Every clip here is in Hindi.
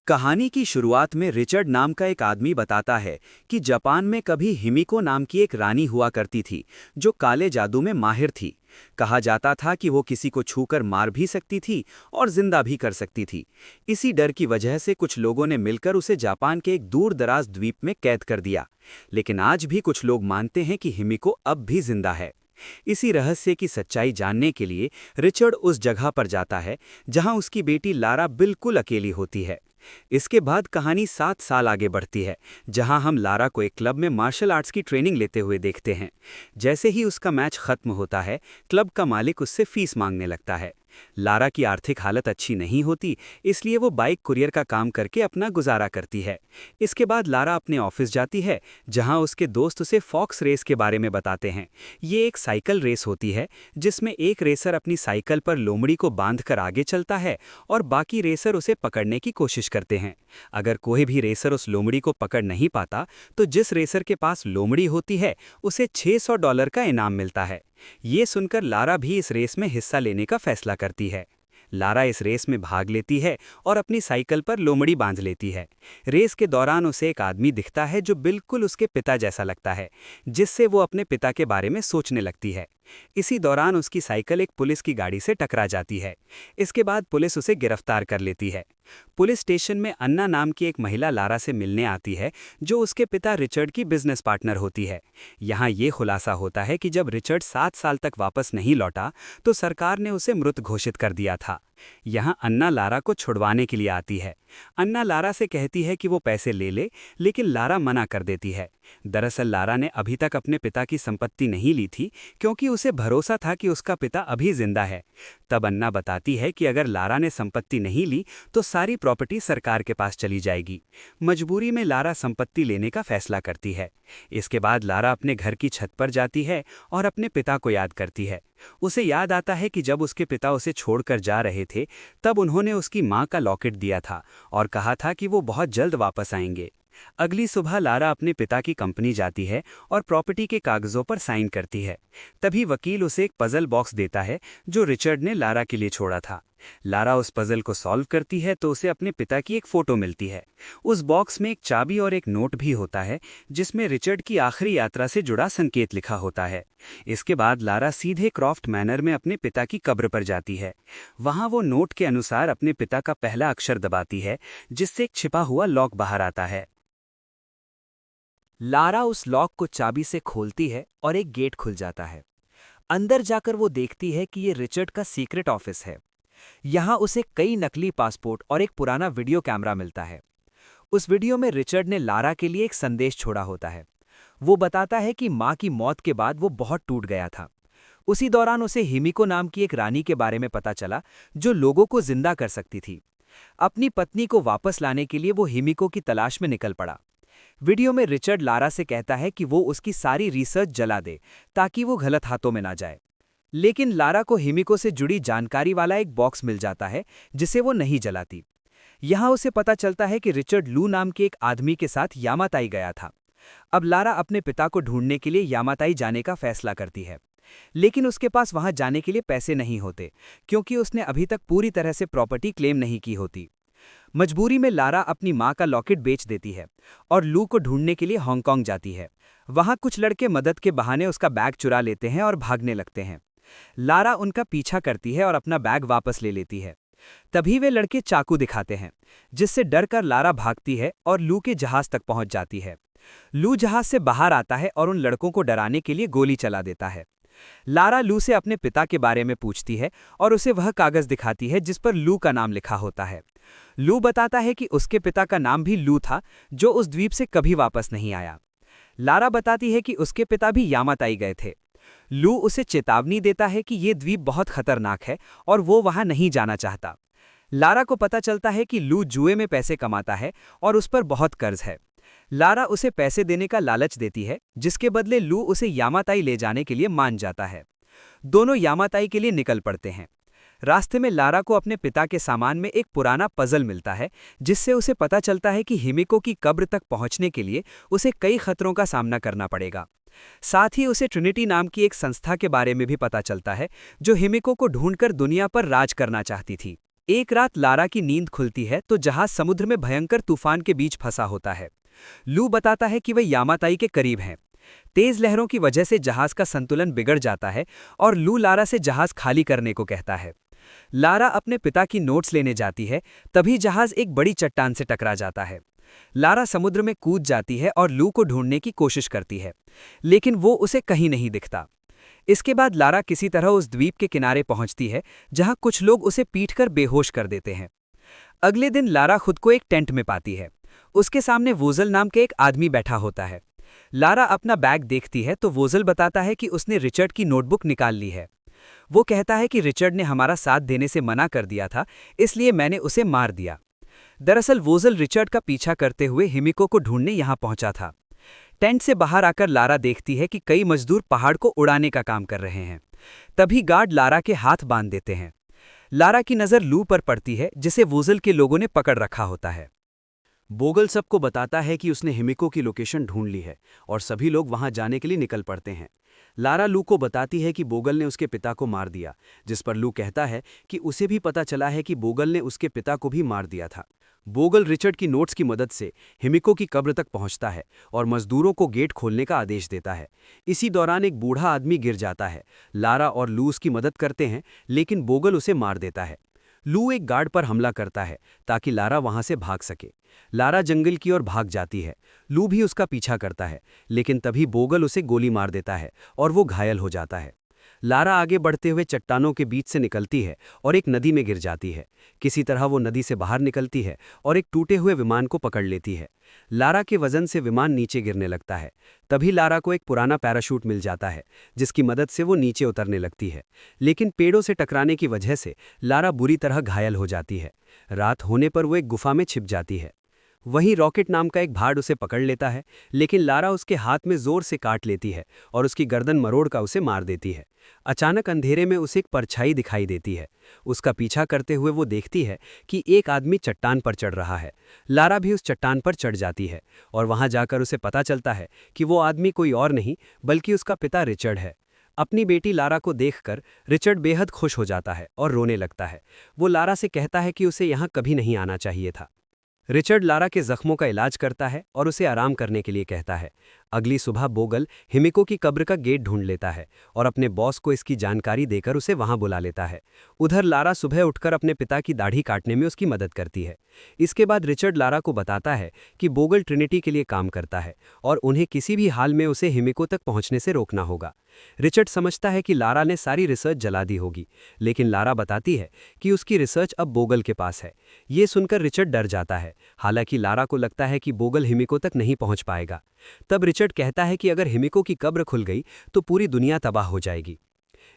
कहानी की शुरुआत में रिचर्ड नाम का एक आदमी बताता है कि जापान में कभी हिमिको नाम की एक रानी हुआ करती थी जो काले जादू में माहिर थी। कहा जाता था कि वो किसी को छूकर मार भी सकती थी और जिंदा भी कर सकती थी। इसी डर की वजह से कुछ लोगों ने मिलकर उसे जापान के एक दूर दराज द्वीप में कैद कर दिया। लेकिन आज भी कुछ लोग मानते हैं कि हिमिको अब भी जिंदा है। इसी रहस्य की सच्चाई जानने के लिए रिचर्ड उस जगह पर जाता है जहां उसकी बेटी लारा बिल्कुल अकेली होती है। इसके बाद कहानी 7 साल आगे बढ़ती है, जहां हम लारा को एक क्लब में मार्शल आर्ट्स की ट्रेनिंग लेते हुए देखते हैं। जैसे ही उसका मैच खत्म होता है, क्लब का मालिक उससे फीस मांगने लगता है। लारा की आर्थिक हालत अच्छी नहीं होती, इसलिए वो बाइक कुरियर का काम करके अपना गुजारा करती है। इसके बाद लारा अपने ऑफिस जाती है, जहां उसके दोस्त उसे फॉक्स रेस के बारे में बताते हैं। ये एक साइकिल रेस होती है जिसमें एक रेसर अपनी साइकिल पर लोमड़ी को बांधकर आगे चलता है और बाकी रेसर उसे पकड़ने की कोशिश करते हैं। अगर कोई भी रेसर उस लोमड़ी को पकड़ नहीं पाता, तो जिस रेसर के पास लोमड़ी होती है उसे $600 का इनाम मिलता है। ये सुनकर लारा भी इस रेस में हिस्सा लेने का फैसला करती है। लारा इस रेस में भाग लेती है और अपनी साइकिल पर लोमड़ी बांध लेती है। रेस के दौरान उसे एक आदमी दिखता है जो बिल्कुल उसके पिता जैसा लगता है, जिससे वो अपने पिता के बारे में सोचने लगती है। इसी दौरान उसकी साइकिल एक पुलिस की गाड़ी से टकरा जाती है। इसके बाद पुलिस उसे गिरफ्तार कर लेती है। पुलिस स्टेशन में अन्ना नाम की एक महिला लारा से मिलने आती है, जो उसके पिता रिचर्ड की बिजनेस पार्टनर होती है। यहाँ ये खुलासा होता है कि जब रिचर्ड 7 साल तक वापस नहीं लौटा, तो सरकार ने उसे मृत घोषित कर दिया था। यहाँ अन्ना लारा को छुड़वाने के लिए आती है। अन्ना लारा से कहती है कि वो पैसे ले ले, लेकिन लारा मना कर देती है। दरअसल लारा ने अभी तक अपने पिता की संपत्ति नहीं ली थी, क्योंकि उसे भरोसा था कि उसका पिता अभी जिंदा है। तब अन्ना बताती है कि अगर लारा ने संपत्ति नहीं ली तो सारी प्रॉपर्टी सरकार के पास चली जाएगी। मजबूरी में लारा संपत्ति लेने का फैसला करती है। इसके बाद लारा अपने घर की छत पर जाती है और अपने पिता को याद करती है। उसे याद आता है कि जब उसके पिता उसे छोड़कर जा रहे थे, तब उन्होंने उसकी मां का लॉकेट दिया था और कहा था कि वो बहुत जल्द वापस आएंगे। अगली सुबह लारा अपने पिता की कंपनी जाती है और प्रॉपर्टी के कागजों पर साइन करती है। तभी वकील उसे एक पजल बॉक्स देता है जो रिचर्ड ने लारा के लिए छोड़ा था। लारा उस पजल को सॉल्व करती है तो उसे अपने पिता की एक फोटो मिलती है। उस बॉक्स में एक चाबी और एक नोट भी होता है, जिसमें रिचर्ड की आखिरी यात्रा से जुड़ा संकेत लिखा होता है। इसके बाद लारा सीधे क्रॉफ्ट मैनर में अपने पिता की कब्र पर जाती है। वहां वो नोट के अनुसार अपने पिता का पहला अक्षर दबाती है, जिससे एक छिपा हुआ लॉक बाहर आता है। लारा उस लॉक को चाबी से खोलती है और एक गेट खुल जाता है। अंदर जाकर वो देखती है कि ये रिचर्ड का सीक्रेट ऑफिस है। यहाँ उसे कई नकली पासपोर्ट और एक पुराना वीडियो कैमरा मिलता है। उस वीडियो में रिचर्ड ने लारा के लिए एक संदेश छोड़ा होता है। वो बताता है कि माँ की मौत के बाद वो बहुत टूट गया था। उसी दौरान उसे हिमिको नाम की एक रानी के बारे में पता चला, जो लोगों को जिंदा कर सकती थी। अपनी पत्नी को वापस लाने के लिए वो हिमिको की तलाश में निकल पड़ा। वीडियो में रिचर्ड लारा से कहता है कि वो उसकी सारी रिसर्च जला दे, ताकि वो गलत हाथों में ना जाए। लेकिन लारा को हिमिको से जुड़ी जानकारी वाला एक बॉक्स मिल जाता है, जिसे वो नहीं जलाती। यहाँ उसे पता चलता है कि रिचर्ड लू नाम के एक आदमी के साथ यामाताई गया था। अब लारा अपने पिता को ढूंढने के लिए यामाताई जाने का फैसला करती है, लेकिन उसके पास वहां जाने के लिए पैसे नहीं होते, क्योंकि उसने अभी तक पूरी तरह से प्रॉपर्टी क्लेम नहीं की होती। मजबूरी में लारा अपनी मां का लॉकेट बेच देती है और लू को ढूंढने के लिए हांगकांग जाती है। वहां कुछ लड़के मदद के बहाने उसका बैग चुरा लेते हैं और भागने लगते हैं। लारा उनका पीछा करती है और अपना बैग वापस ले लेती है। तभी वे लड़के चाकू दिखाते हैं, जिससे डर कर लारा भागती है और लू के जहाज तक पहुंच जाती है। लू जहाज से बाहर आता है और उन लड़कों को डराने के लिए गोली चला देता है। लारा लू से अपने पिता के बारे में पूछती है और उसे वह कागज दिखाती है जिस पर लू का नाम लिखा होता है। लू बताता है कि उसके पिता का नाम भी लू था, जो उस द्वीप से कभी वापस नहीं आया। लारा बताती है कि उसके पिता भी यामाताई गए थे। लू उसे चेतावनी देता है कि ये द्वीप बहुत खतरनाक है और वो वहां नहीं जाना चाहता। लारा को पता चलता है कि लू जुए में पैसे कमाता है और उस पर बहुत कर्ज है। लारा उसे पैसे देने का लालच देती है, जिसके बदले लू उसे यामाताई ले जाने के लिए मान जाता है। दोनों यामाताई के लिए निकल पड़ते हैं। रास्ते में लारा को अपने पिता के सामान में एक पुराना पजल मिलता है, जिससे उसे पता चलता है कि हिमिको की कब्र तक पहुंचने के लिए उसे कई खतरों का सामना करना पड़ेगा। साथ ही उसे ट्रिनिटी नाम की एक संस्था के बारे में भी पता चलता है, जो हिमिको को ढूंढकर दुनिया पर राज करना चाहती थी। एक रात लारा की नींद खुलती है तो जहाज समुद्र में भयंकर तूफान के बीच फंसा होता है। लू बताता है कि वह यामाताई के करीब हैं। तेज लहरों की वजह से जहाज का संतुलन बिगड़ जाता है और लू लारा से जहाज खाली करने को कहता है। लारा अपने पिता की नोट्स लेने जाती है, तभी जहाज एक बड़ी चट्टान से टकरा जाता है। लारा समुद्र में कूद जाती है और लू को ढूंढने की कोशिश करती है, लेकिन वो उसे कहीं नहीं दिखता। इसके बाद लारा किसी तरह उस द्वीप के किनारे पहुंचती है, जहां कुछ लोग उसे पीटकर बेहोश कर देते हैं। अगले दिन लारा खुद को एक टेंट में पाती है। उसके सामने वोजल नाम के एक आदमी बैठा होता है। लारा अपना बैग देखती है तो वोजल बताता है कि उसने रिचर्ड की नोटबुक निकाल ली है। वो कहता है कि रिचर्ड ने हमारा साथ देने से मना कर दिया था, इसलिए मैंने उसे मार दिया। दरअसल वोजल रिचर्ड का पीछा करते हुए हिमिको को ढूंढने यहां पहुंचा था। टेंट से बाहर आकर लारा देखती है कि कई मजदूर पहाड़ को उड़ाने का काम कर रहे हैं। तभी गार्ड लारा के हाथ बांध देते हैं। लारा की नज़र लू पर पड़ती है, जिसे वोजल के लोगों ने पकड़ रखा होता है। बोगल सबको बताता है कि उसने हिमिको की लोकेशन ढूंढ ली है और सभी लोग वहां जाने के लिए निकल पड़ते हैं। लारा लू को बताती है कि बोगल ने उसके पिता को मार दिया, जिस पर लू कहता है कि उसे भी पता चला है कि बोगल ने उसके पिता को भी मार दिया था। बोगल रिचर्ड की नोट्स की मदद से हिमिको की कब्र तक पहुंचता है और मजदूरों को गेट खोलने का आदेश देता है। इसी दौरान एक बूढ़ा आदमी गिर जाता है। लारा और लू उसकी मदद करते हैं, लेकिन बोगल उसे मार देता है। लू एक गार्ड पर हमला करता है ताकि लारा वहां से भाग सके। लारा जंगल की ओर भाग जाती है। लू भी उसका पीछा करता है, लेकिन तभी बोगल उसे गोली मार देता है और वो घायल हो जाता है। लारा आगे बढ़ते हुए चट्टानों के बीच से निकलती है और एक नदी में गिर जाती है। किसी तरह वो नदी से बाहर निकलती है और एक टूटे हुए विमान को पकड़ लेती है। लारा के वजन से विमान नीचे गिरने लगता है। तभी लारा को एक पुराना पैराशूट मिल जाता है, जिसकी मदद से वो नीचे उतरने लगती है, लेकिन पेड़ों से टकराने की वजह से लारा बुरी तरह घायल हो जाती है। रात होने पर वो एक गुफा में छिप जाती है। वहीं रॉकेट नाम का एक भाड़ उसे पकड़ लेता है, लेकिन लारा उसके हाथ में जोर से काट लेती है और उसकी गर्दन मरोड़ का उसे मार देती है। अचानक अंधेरे में उसे एक परछाई दिखाई देती है। उसका पीछा करते हुए वो देखती है कि एक आदमी चट्टान पर चढ़ रहा है। लारा भी उस चट्टान पर चढ़ जाती है और वहां जाकर उसे पता चलता है कि वो आदमी कोई और नहीं बल्कि उसका पिता रिचर्ड है। अपनी बेटी लारा को देखकर रिचर्ड बेहद खुश हो जाता है और रोने लगता है। वो लारा से कहता है कि उसे यहाँ कभी नहीं आना चाहिए था। रिचर्ड लारा के जख्मों का इलाज करता है और उसे आराम करने के लिए कहता है। अगली सुबह बोगल हिमिको की कब्र का गेट ढूंढ लेता है और अपने बॉस को इसकी जानकारी देकर उसे वहां बुला लेता है। उधर लारा सुबह उठकर अपने पिता की दाढ़ी काटने में उसकी मदद करती है। इसके बाद रिचर्ड लारा को बताता है कि बोगल ट्रिनिटी के लिए काम करता है और उन्हें किसी भी हाल में उसे हिमिको तक पहुंचने से रोकना होगा। रिचर्ड समझता है कि लारा ने सारी रिसर्च जला दी होगी, लेकिन लारा बताती है कि उसकी रिसर्च अब बोगल के पास है। ये सुनकर रिचर्ड डर जाता है। हालांकि लारा को लगता है कि बोगल हिमिको तक नहीं पहुंच पाएगा। तब रिचर्ड कहता है कि अगर हिमिको की कब्र खुल गई तो पूरी दुनिया तबाह हो जाएगी।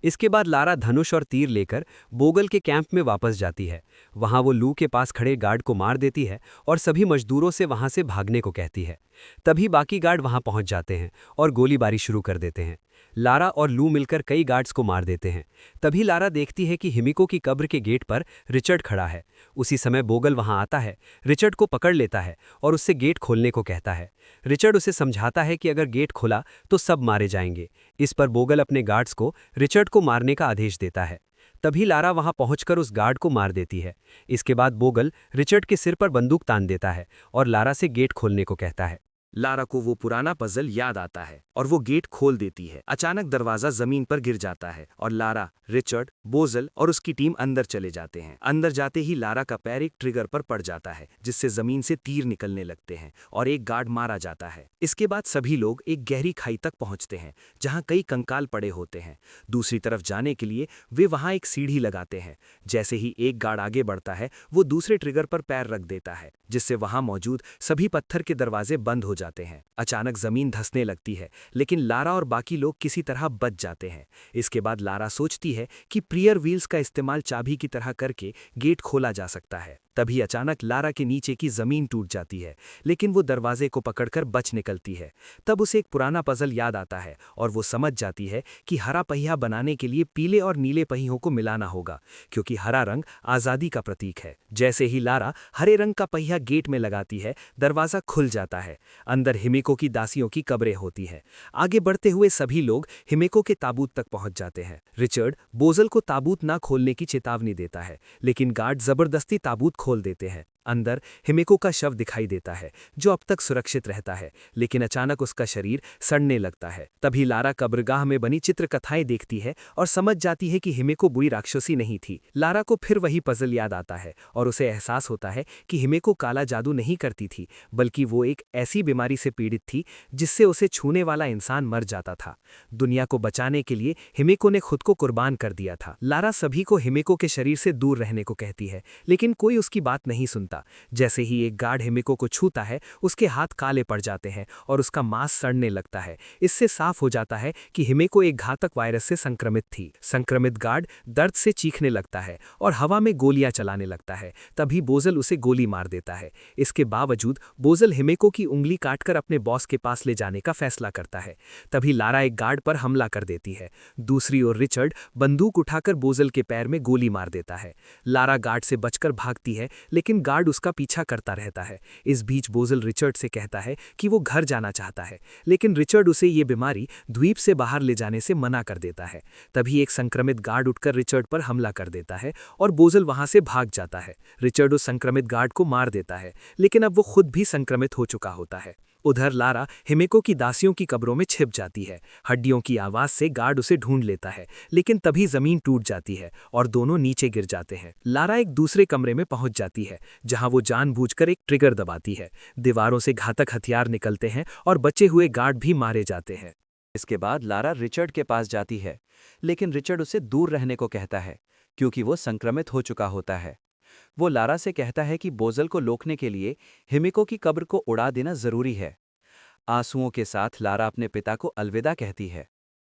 इसके बाद लारा धनुष और तीर लेकर बोगल के कैंप में वापस जाती है। वहां वो लू के पास खड़े गार्ड को मार देती है और सभी मजदूरों से वहां से भागने को कहती है। तभी बाकी गार्ड वहां पहुंच जाते हैं और गोलीबारी शुरू कर देते हैं। लारा और लू मिलकर कई गार्ड्स को मार देते हैं। तभी लारा देखती है कि हिमिको की कब्र के गेट पर रिचर्ड खड़ा है। उसी समय बोगल वहां आता है, रिचर्ड को पकड़ लेता है और उससे गेट खोलने को कहता है। रिचर्ड उसे समझाता है कि अगर गेट खुला तो सब मारे जाएंगे। इस पर बोगल अपने गार्ड्स को रिचर्ड को मारने का आदेश देता है। तभी लारा वहां पहुंचकर उस गार्ड को मार देती है। इसके बाद बोगल रिचर्ड के सिर पर बंदूक तान देता है और लारा से गेट खोलने को कहता है। लारा को वो पुराना पजल याद आता है और वो गेट खोल देती है। अचानक दरवाजा जमीन पर गिर जाता है और लारा, रिचर्ड, बोजल और उसकी टीम अंदर चले जाते हैं। अंदर जाते ही लारा का पैर एक ट्रिगर पर पड़ जाता है, जिससे जमीन से तीर निकलने लगते हैं और एक गार्ड मारा जाता है। इसके बाद सभी लोग एक गहरी खाई तक पहुंचते हैं, जहां कई कंकाल पड़े होते हैं। दूसरी तरफ जाने के लिए वे वहां एक सीढ़ी लगाते हैं। जैसे ही एक गार्ड आगे बढ़ता है, वो दूसरे ट्रिगर पर पैर रख देता है, जिससे वहां मौजूद सभी पत्थर के दरवाजे बंद हो जाते हैं। अचानक जमीन धंसने लगती है, लेकिन लारा और बाकी लोग किसी तरह बच जाते हैं। इसके बाद लारा सोचती है कि प्रियर व्हील्स का इस्तेमाल चाबी की तरह करके गेट खोला जा सकता है। तभी अचानक लारा के नीचे की जमीन टूट जाती है, लेकिन वो दरवाजे को पकड़कर बच निकलती है। तब उसे एक पुराना पजल याद आता है और वो समझ जाती है कि हरा पहिया बनाने के लिए पीले और नीले पहियों को मिलाना होगा, क्योंकि हरा रंग आज़ादी का प्रतीक है। जैसे ही लारा हरे रंग का पहिया गेट में लगाती है, दरवाज़ा खुल जाता है। अंदर हिमिको की दासियों की कब्रें होती हैं। आगे बढ़ते हुए सभी लोग हिमिको के ताबूत तक पहुंच जाते हैं। रिचर्ड बोजल को ताबूत ना खोलने की चेतावनी देता है, लेकिन गार्ड जबरदस्ती ताबूत खोल देते हैं। अंदर हिमिको का शव दिखाई देता है, जो अब तक सुरक्षित रहता है, लेकिन अचानक उसका शरीर सड़ने लगता है। तभी लारा कब्रगाह में बनी चित्रकथाएं देखती है और समझ जाती है कि हिमिको बुरी राक्षसी नहीं थी। लारा को फिर वही पजल याद आता है और उसे एहसास होता है कि हिमिको काला जादू नहीं करती थी, बल्कि वो एक ऐसी बीमारी से पीड़ित थी जिससे उसे छूने वाला इंसान मर जाता था। दुनिया को बचाने के लिए हिमिको ने खुद को कुर्बान कर दिया था। लारा सभी को हिमिको के शरीर से दूर रहने को कहती है, लेकिन कोई उसकी बात नहीं सुनता। जैसे ही एक गार्ड हिमिको को छूता है, उसके हाथ काले पड़ जाते हैं और उसका मांस सड़ने लगता है। इससे साफ हो जाता है कि हिमिको एक घातक वायरस से संक्रमित थी। संक्रमित गार्ड दर्द से चीखने लगता है और हवा में गोलियां चलाने लगता है। तभी बोजल उसे गोली मार देता है। इसके बावजूद बोजल हिमिको की उंगली काटकर अपने बॉस के पास ले जाने का फैसला करता है। तभी लारा एक गार्ड पर हमला कर देती है। दूसरी ओर रिचर्ड बंदूक उठाकर बोजल के पैर में गोली मार देता है। लारा गार्ड से बचकर भागती है, लेकिन गार्ड उसका पीछा करता रहता है। इस बीच बोजल रिचर्ड से कहता है कि वो घर जाना चाहता है, लेकिन रिचर्ड उसे ये बीमारी द्वीप से बाहर ले जाने से मना कर देता है। तभी एक संक्रमित गार्ड उठकर रिचर्ड पर हमला कर देता है और बोजल वहां से भाग जाता है। रिचर्ड उस संक्रमित गार्ड को मार देता है, लेकिन अब वो खुद भी संक्रमित हो चुका होता है। उधर लारा हिमिको की दासियों की कब्रों में छिप जाती है। हड्डियों की आवाज से गार्ड उसे ढूंढ लेता है, लेकिन तभी जमीन टूट जाती है और दोनों नीचे गिर जाते हैं। लारा एक दूसरे कमरे में पहुंच जाती है, जहां वो जानबूझकर एक ट्रिगर दबाती है। दीवारों से घातक हथियार निकलते हैं और बचे हुए गार्ड भी मारे जाते हैं। इसके बाद लारा रिचर्ड के पास जाती है, लेकिन रिचर्ड उसे दूर रहने को कहता है, क्योंकि वो संक्रमित हो चुका होता है। वो लारा से कहता है कि बोजल को रोकने के लिए हिमिको की कब्र को उड़ा देना जरूरी है। आंसुओं के साथ लारा अपने पिता को अलविदा कहती है।